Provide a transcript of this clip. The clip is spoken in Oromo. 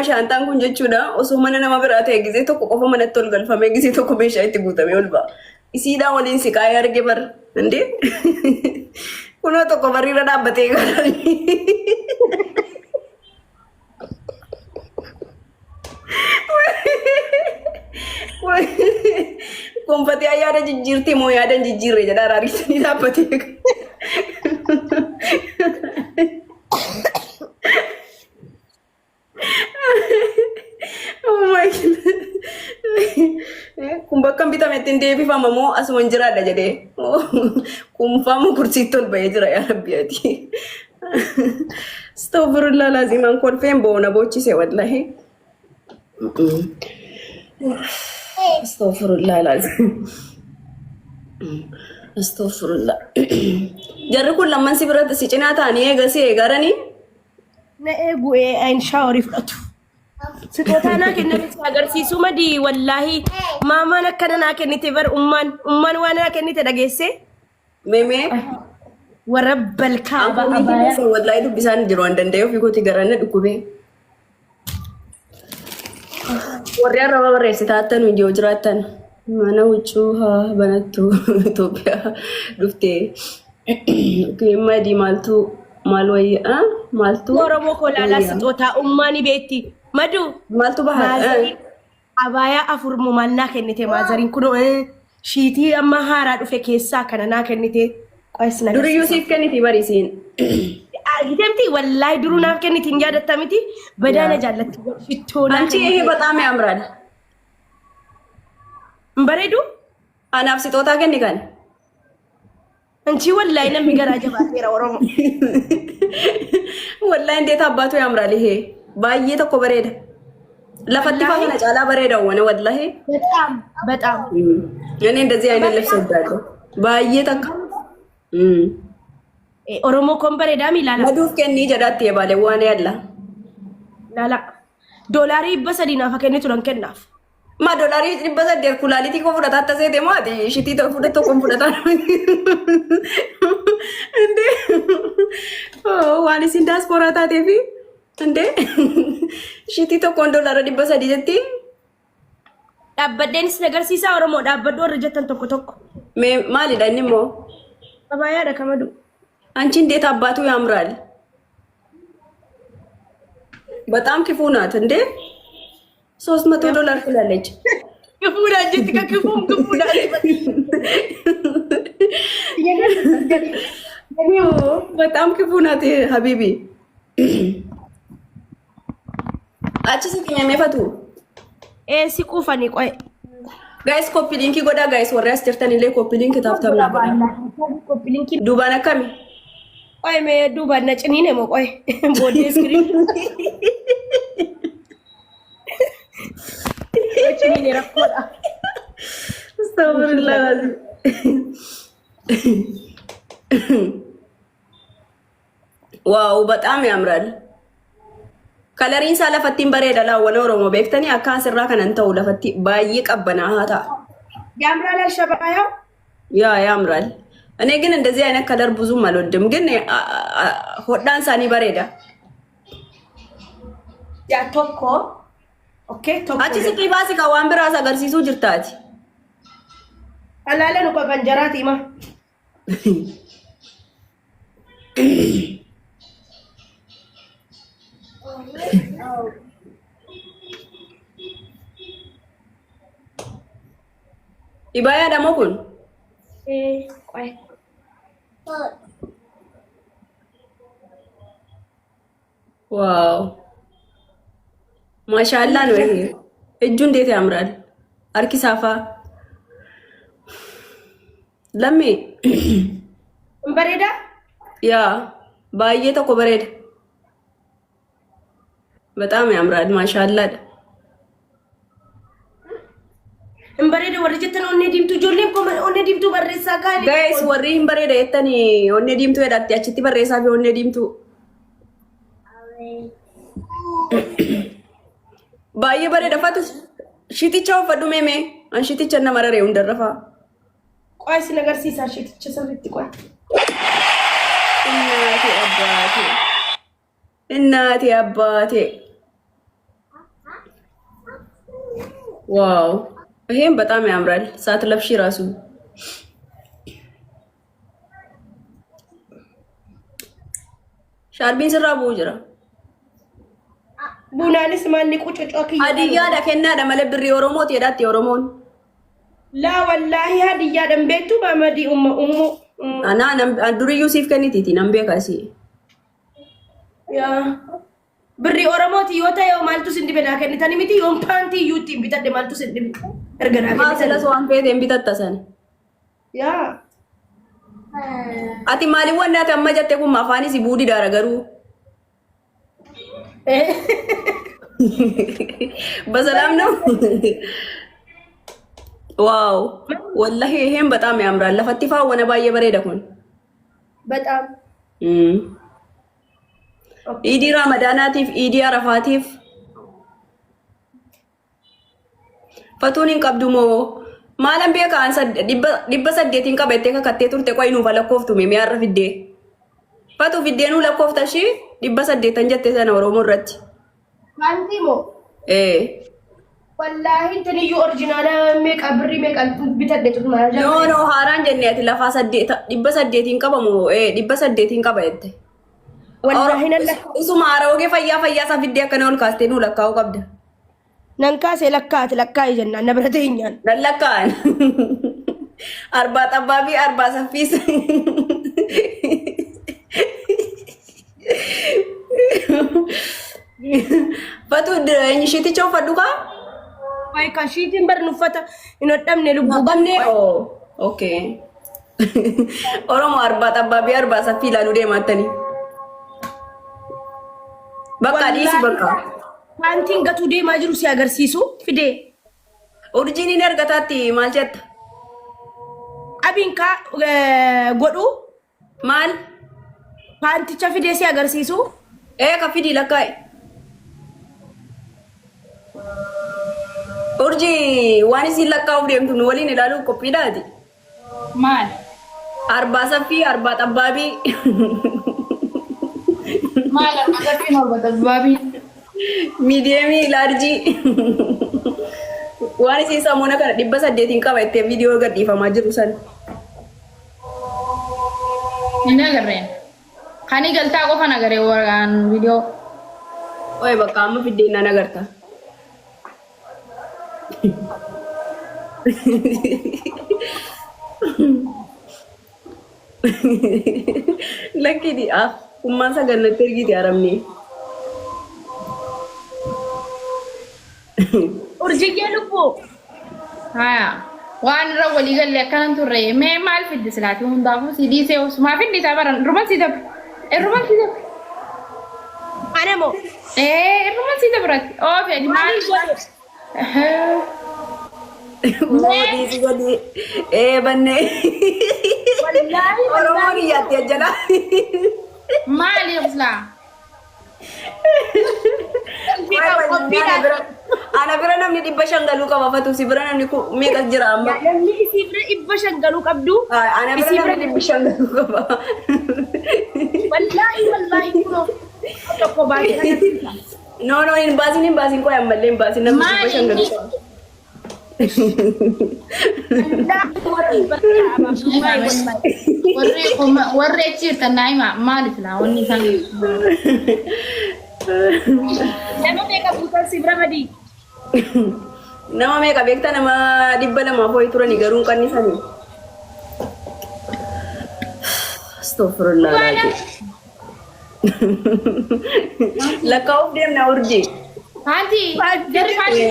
Shantaan kun jechuudha osoo mana nama biraa ta'e gisee tokko qofa manatti ol galfamee gisee tokko meeshaa itti guutamee ol ba'a. Isiidhaan waliin siqaayee arge bar indee kunoo tokko barriira dhaabbatee garanii. Konfatee ayyaana jijjiirtii moo yaadan jijjiirree jedha raariisanii dhaabbatee. Oh my god. Kun bakka bitametti deebifama moo asuma jiraadha jedhee. Kun faamu kursiitti ol bahee jira yaa rabbi ati. Astaghfirullah lazimaan kolfeen boona boochise wallahi. Astaghfirullah lazim. Astaghfirullah. Jarri kun lamman si biratti si cinaa ta'anii eegasii eegaranii. Na eegu ayin shaawari fudhatu. Sitoota naa kennite agarsiisu madi wallahi maamaan akkana naa kennite bar ummaan waan naa kennite dhageesse. Meme warabbal kaaba abaya wallahi dubbisaan jiru waan danda'e ofii kooti garanna dhukkubee. Warri arraba barreesse taatan hojii jiraatan mana huccuu haa banattu Itoophiyaa dhuftee madi maaltu maal wayyaa maaltu Oromoo kolaalaa sitoota ummaani beetti. Madu maaltu bahaa abaya afur mumannaa kennite maazariin kun shiitii amma haaraa dhufe keessaa kana naa kennite qo'isna duri Yuusuf kenniti barisiin argitemti wallahi duru naaf kenniti hin yaadatamiti badaana jaallatti fittoona anchi ይሄ በጣም ያምራል bareedu anaaf sitoota kenni kan anchi wallahi namni garaa jabaateera Oromoo wallahi እንዴት አባቱ ያምራል ይሄ baay'ee tokko bareeda lafatti faana caalaa bareeda wana wallahi በጣም እኔ እንደዚህ አይነት ልብስ እወዳለሁ baay'ee takka Oromoo kon bareeda milaala maduuf kenni jedhaatti yebaale waan yalla lala doolarii 300 naaf kennitu nan kennaaf ma doolarii 300 kulaaliti ko fudhata taseete maati shitii to fudhato kon fudhata ende waan isin diaspora taateefi ende shitii to kon doolaara 300 jetti dhabbadeenis nagarsiisaa Oromoo dhaabbaddu warra jettan tokko tokko me maalidha inni immoo abayaadha kamadu አንቺ እንዴት አባቱ ያምራል በጣም ክፉ ናት እንዴ $300 ትላለች ክፉ ናት ጀትካ ክፉ ናት በጣም ክፉ ናት ሀቢቢ አቺ ሲከኛ የሚፈቱ ሲቁፈኒ ቆይ ጋይስ ኮፒ ሊንክ ጎዳ ጋይስ ወራስ ጀርተን ኢሌ ኮፒ ሊንክ ታፍታምና ኮፒ ሊንክ ዱባና ካሚ ቆይ ሜ ዱባና ጭኒ ነው ቆይ ቦዲ ስክሪን ጭኒ ነው ረኮዳ አስተውርላ ዋው በጣም ያምራል ከለሪን ሳለፈቲን በሬዳ ላወነ ኦሮሞ ቤክተኒ አካስራ ከነንተው ለፈቲ ባይ ቀበና ሃታ ያምራል አልሸባያው ያምራል እኔ ግን እንደዚህ አይነት ከለር ብዙም አልወድም ግን ሆዳን ሳኒ በሬዳ ያ ቶኮ ኦኬ ቶኮ አቺ ሲቂባሲ ካዋን ብራሳ ገርሲሱ ጅርታቲ አላለ ነው በንጀራቲ ማ ibaya damo kun ቆይ ዋው ማሻአላ ነው ይሄ እጁ እንዴት ያምራል አርኪሳፋ ለሚ በሬዳ ያ ባየ ተኮ በሬዳ በጣም ያምራል ማሻአላ እንበሬደ ወርጀተን ኦኔ ዲምቱ ጆሌም ኮ ኦኔ ዲምቱ በሬሳ ጋር ጋይስ ወሪ እንበሬደ የተኒ ኦኔ ዲምቱ ሄዳት ያቺቲ በሬሳ ቢ ኦኔ ዲምቱ ባየ በሬደ ፈትስ ሽቲቻው ፈዱ ሜሜ አንሽቲቸ ነመረሬው እንደረፋ ቆይስ ነገር ሲሳ ሽቲቸ ሰብት ቆይ እናቴ አባቴ ዋው ይሄም በጣም ያምራል። ሳትለብሺ ራሱ ሻርቢን ስራ ቦጅራ ቡናንስ ማን ቁጭጮክ ሀዲያ ደከና ደመለ ብሪ ኦሮሞት የዳት የኦሮሞን ላ ወላሂ ሀዲያ ደንቤቱ በመዲ ኡሙ አና ዱሪ ዩሲፍ ከኒቲቲ ነምቤ ካሲ ያ ብሪ ኦሮሞት ይወታ የው ማልቱስ እንዲበዳ ከኒታኒ ሚቲ ዮም ፓንቲ ዩቲ ቢተደ ማልቱስ እንዲብ እርገና ማሰለስ ዋን ፌት እምቢተተሰን ያ አቲ ማሊ ወናት አመጀቴ ኩማ አፋኒ ሲቡዲ ዳረገሩ በሰላም ነው። ዋው ወላሂ ይሄም በጣም ያምራል። ለፈቲፋ ወነ ባየ በሬደኩን በጣም ኢዲ ረመዳናቲፍ ኢዲ አረፋቲፍ ፈቱኒን ቀብዱሞ ማለም ቤካ አንሰ ዲበ ሰዴቲን ቀበቴ ከከቴ ቱርቴ ቆይኑ ፈለኮፍቱ ሚያረፍ ፊዴ ፈቱ ፊዴኑ ለኮፍተሺ ዲበ ሰዴተን ጀቴ ሰነ ኦሮሞ ረት አንቲሞ ወላሂ እንትንዩ ኦሪጂናል ሜቃ ብሪ ሜቃ ቢተደቱት ማለት ኖ ኖ ሃራን ጀኔት ለፋ ሰዴታ ዲበ ሰዴቲን ቀበሞ ዲበ ሰዴቲን ቀበየተ ወላሂ ነለ እሱ ማራውጌ ፈያ ፈያ ሰፊዴ ከነውል ካስቴኑ ለካው ቀብደ ነንካሴ ለካት ለካ ይጀና ነብረተኛን ለለካን አርባ ጠባቢ አርባ ሰፊስ ፈቱ እንሽቲቸው ፈዱካ ወይ ካሺቲን በር ንፈታ እንወደምነ ልቡ ገምነ ኦኬ ኦሮሞ አርባ ጠባቢ አርባ ሰፊ ላሉ ደማተኒ በቃ ዲስ በቃ አንቲን ገቱ ዴማ ጅሩ ሲያገርሲሱ ፊዴ ኦሪጂኒ ነርገታቲ ማልቸት አቢንካ ጎዱ ማል ፓንቲቻ ፊዴ ሲያገርሲሱ ከፊዲ ለካይ ኦርጂ ዋኒ ሲለካው ደምቱ ወሊን ይላሉ ኮፒዳቲ ማል አርባ ሰፊ አርባ ጠባቢ ማል አርባ ሰፊ ነው በጠባቢ ሚዲየሚ ላርጂ ዋኒ ሲሰሞነ ከነ ዲበ ሰዴቲን ቀበቴ ቪዲዮ ገዲፈማ ጅሩ ሰን ነገረን ካኒ ገልታ ቆፈ ነገሬ ወራን ቪዲዮ ወይ በቃ አመ ፊዴና ነገርታ ለኪዲ ኩማን ሰገነት ተርጊት ያረምኒ ኡርጂጌ ልቦ ሃያ ዋን ረወሊ ገለ ካን ቱሬ ሜ ማል ፊድ ስላቲ ሁንዳፉ ሲዲሴ ኡስማ ፊድ ታበረን ሩማን ሲደብ ሩማን ሲደብ አነሞ ሩማን ሲደብራት ኦ ፌዲ ማል ሞዲ ሲገዲ በኔ ወላሂ ኦሮሞን ያትያጀላ ማል ይብስላ ana bira namni dhibba shangaluu qaba fatu si bira namni meeqas jira amma namni isi bira dhibba shangaluu qabdu ana bira namni dhibba shangaluu qaba wallahi kuno tokko baay'ee no in basin ko yammalle in basin namni dhibba shangaluu qaba warre cirta naima malit la wonni kan nama meeqa buutan si bira madi nama meeqa beekta nama dhibba lama foyi turani garuu qannisanii astaghfirullah lakkaa'uuf deemna urjii Auntie, dari pagi.